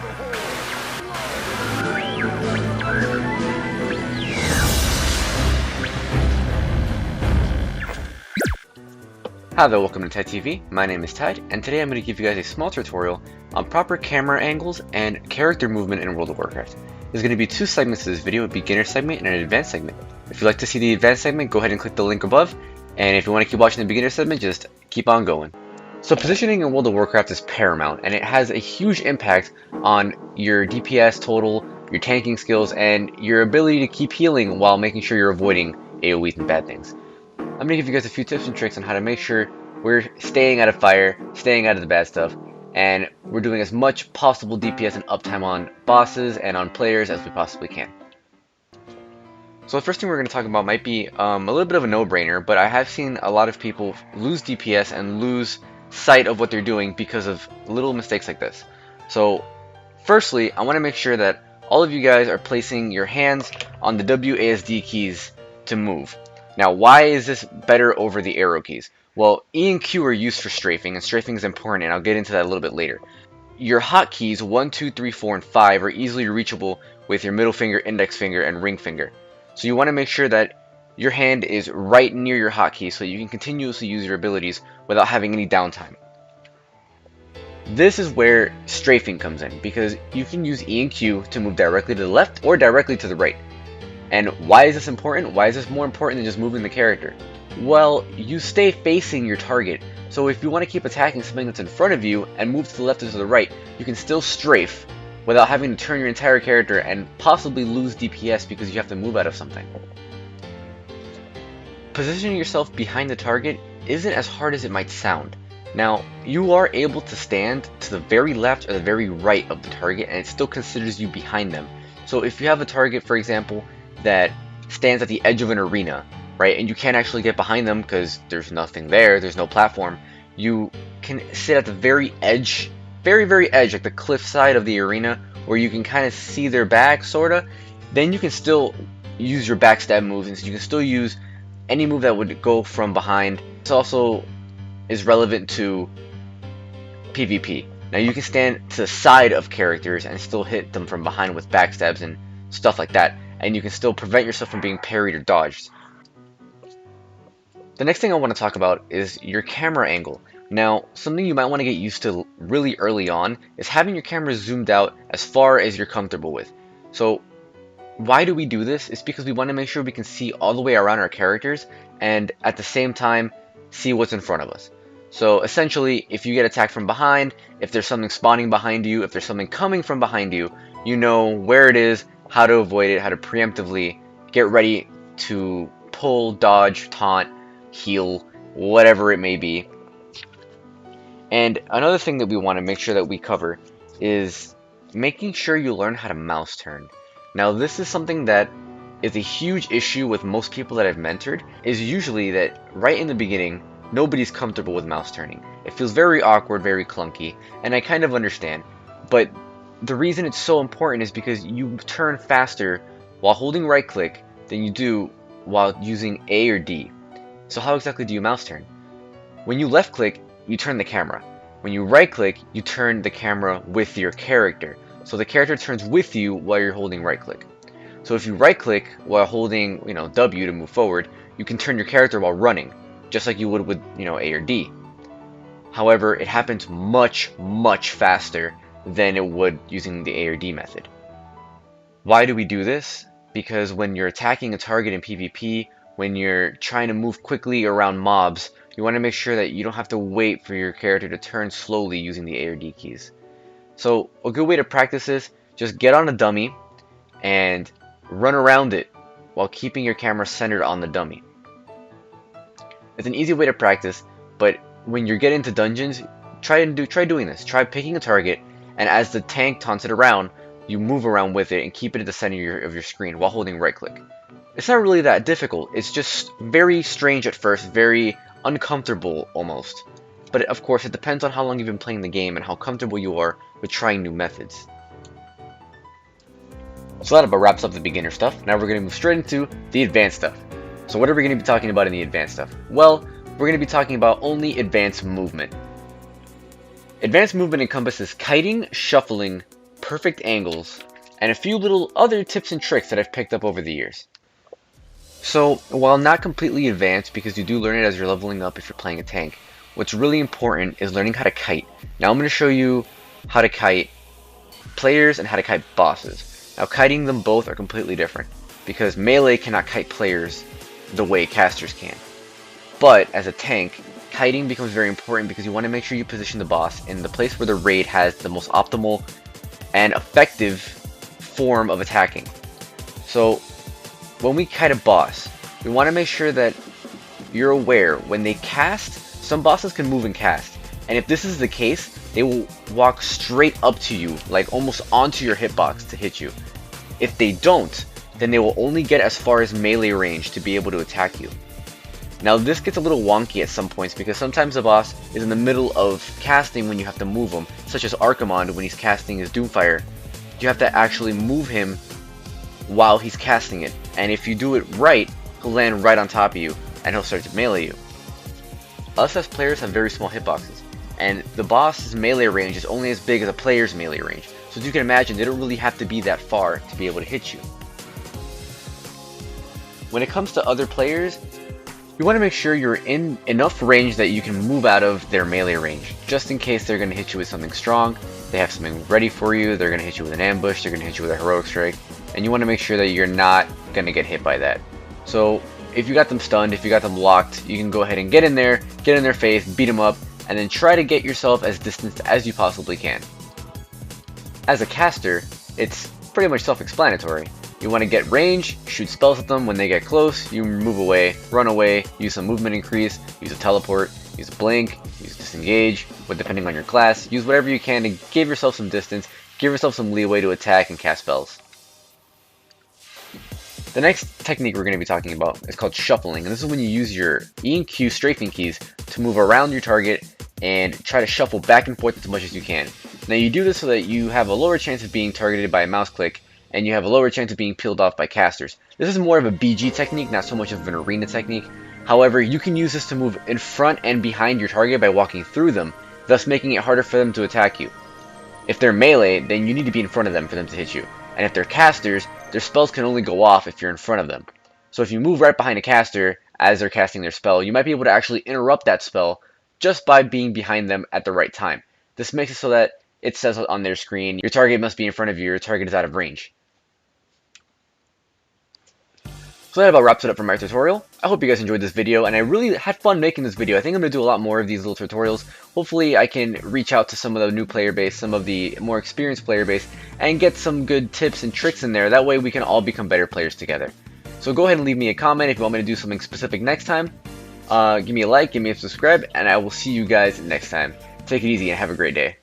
Hi there, welcome to Ted TV. My name is Ted, and today I'm going to give you guys a small tutorial on proper camera angles and character movement in World of Warcraft. There's going to be two segments to this video, a beginner segment and an advanced segment. If you'd like to see the advanced segment, go ahead and click the link above, and if you want to keep watching the beginner segment, just keep on going. So positioning in World of Warcraft is paramount, and it has a huge impact on your DPS total, your tanking skills, and your ability to keep healing while making sure you're avoiding AoEs and bad things. I'm going to give you guys a few tips and tricks on how to make sure we're staying out of fire, staying out of the bad stuff, and we're doing as much possible DPS and uptime on bosses and on players as we possibly can. So the first thing we're going to talk about might be a little bit of a no-brainer, but I have seen a lot of people lose DPS and lose sight of what they're doing because of little mistakes like this. So firstly, I want to make sure that all of you guys are placing your hands on the WASD keys to move. Now, why is this better over the arrow keys? Well, E and Q are used for strafing, and strafing is important, and I'll get into that a little bit later. Your hotkeys 1, 2, 3, 4, and 5 are easily reachable with your middle finger, index finger, and ring finger. So you want to make sure that your hand is right near your hotkey so you can continuously use your abilities without having any downtime. This is where strafing comes in, because you can use E and Q to move directly to the left or directly to the right. And why is this important? Why is this more important than just moving the character? Well, you stay facing your target, so if you want to keep attacking something that's in front of you and move to the left or to the right, you can still strafe without having to turn your entire character and possibly lose DPS because you have to move out of something. Positioning yourself behind the target isn't as hard as it might sound. Now, you are able to stand to the very left or the very right of the target, and it still considers you behind them. So if you have a target, for example, that stands at the edge of an arena, right, and you can't actually get behind them because there's nothing there, there's no platform, you can sit at the very edge, very edge, like the cliff side of the arena, where you can kind of see their back, sorta. Then you can still use your backstab moves, and so you can still use any move that would go from behind. This also is relevant to PvP. Now you can stand to the side of characters and still hit them from behind with backstabs and stuff like that, and you can still prevent yourself from being parried or dodged. The next thing I want to talk about is your camera angle. Now, something you might want to get used to really early on is having your camera zoomed out as far as you're comfortable with. So why do we do this? It's because we want to make sure we can see all the way around our characters and at the same time see what's in front of us. So essentially, if you get attacked from behind, if there's something spawning behind you, if there's something coming from behind you, you know where it is, how to avoid it, how to preemptively get ready to pull, dodge, taunt, heal, whatever it may be. And another thing that we want to make sure that we cover is making sure you learn how to mouse turn. Now, this is something that is a huge issue with most people that I've mentored, is usually that right in the beginning, nobody's comfortable with mouse turning. It feels very awkward, very clunky, and I kind of understand. But the reason it's so important is because you turn faster while holding right click than you do while using A or D. So how exactly do you mouse turn? When you left click, you turn the camera. When you right click, you turn the camera with your character. So the character turns with you while you're holding right click. So if you right click while holding, W to move forward, you can turn your character while running, just like you would with, A or D. However, it happens much faster than it would using the A or D method. Why do we do this? Because when you're attacking a target in PvP, when you're trying to move quickly around mobs, you want to make sure that you don't have to wait for your character to turn slowly using the A or D keys. So a good way to practice this, just get on a dummy and run around it while keeping your camera centered on the dummy. It's an easy way to practice, but when you get into dungeons, try doing this. Try picking a target, and as the tank taunts it around, you move around with it and keep it at the center of your screen while holding right click. It's not really that difficult, it's just very strange at first, very uncomfortable almost. But of course, it depends on how long you've been playing the game and how comfortable you are with trying new methods. So that about wraps up the beginner stuff. Now we're going to move straight into the advanced stuff. So what are we going to be talking about in the advanced stuff? Well, we're going to be talking about only advanced movement. Advanced movement encompasses kiting, shuffling, perfect angles, and a few little other tips and tricks that I've picked up over the years. So, while not completely advanced, because you do learn it as you're leveling up if you're playing a tank, what's really important is learning how to kite. Now I'm going to show you how to kite players and how to kite bosses. Now kiting them both are completely different, because melee cannot kite players the way casters can. But as a tank, kiting becomes very important because you want to make sure you position the boss in the place where the raid has the most optimal and effective form of attacking. So when we kite a boss, we want to make sure that you're aware when they cast, some bosses can move and cast. And if this is the case, they will walk straight up to you, like almost onto your hitbox to hit you. If they don't, then they will only get as far as melee range to be able to attack you. Now this gets a little wonky at some points because sometimes the boss is in the middle of casting when you have to move him, such as Archimond when he's casting his Doomfire. You have to actually move him while he's casting it, and if you do it right, he'll land right on top of you and he'll start to melee you. Us as players have very small hitboxes, and the boss's melee range is only as big as a player's melee range, so as you can imagine, they don't really have to be that far to be able to hit you. When it comes to other players, you want to make sure you're in enough range that you can move out of their melee range, just in case they're going to hit you with something strong, they have something ready for you, they're going to hit you with an ambush, they're going to hit you with a heroic strike, and you want to make sure that you're not going to get hit by that. So if you got them stunned, if you got them locked, you can go ahead and get in there, get in their face, beat them up, and then try to get yourself as distanced as you possibly can. As a caster, it's pretty much self-explanatory. You want to get range, shoot spells at them. When they get close, you move away, run away, use some movement increase, use a teleport, use a blink, use disengage, but depending on your class, use whatever you can to give yourself some distance, give yourself some leeway to attack and cast spells. The next technique we're going to be talking about is called shuffling, and this is when you use your E and Q strafing keys to move around your target and try to shuffle back and forth as much as you can. Now you do this so that you have a lower chance of being targeted by a mouse click, and you have a lower chance of being peeled off by casters. This is more of a BG technique, not so much of an arena technique. However, you can use this to move in front and behind your target by walking through them, thus making it harder for them to attack you. If they're melee, then you need to be in front of them for them to hit you. And if they're casters, their spells can only go off if you're in front of them. So if you move right behind a caster as they're casting their spell, you might be able to actually interrupt that spell just by being behind them at the right time. This makes it so that it says on their screen, your target must be in front of you, your target is out of range. So that about wraps it up for my tutorial. I hope you guys enjoyed this video, and I really had fun making this video. I think I'm going to do a lot more of these little tutorials. Hopefully I can reach out to some of the new player base, some of the more experienced player base, and get some good tips and tricks in there. That way we can all become better players together. So go ahead and leave me a comment if you want me to do something specific next time. Give me a like, give me a subscribe, and I will see you guys next time. Take it easy and have a great day.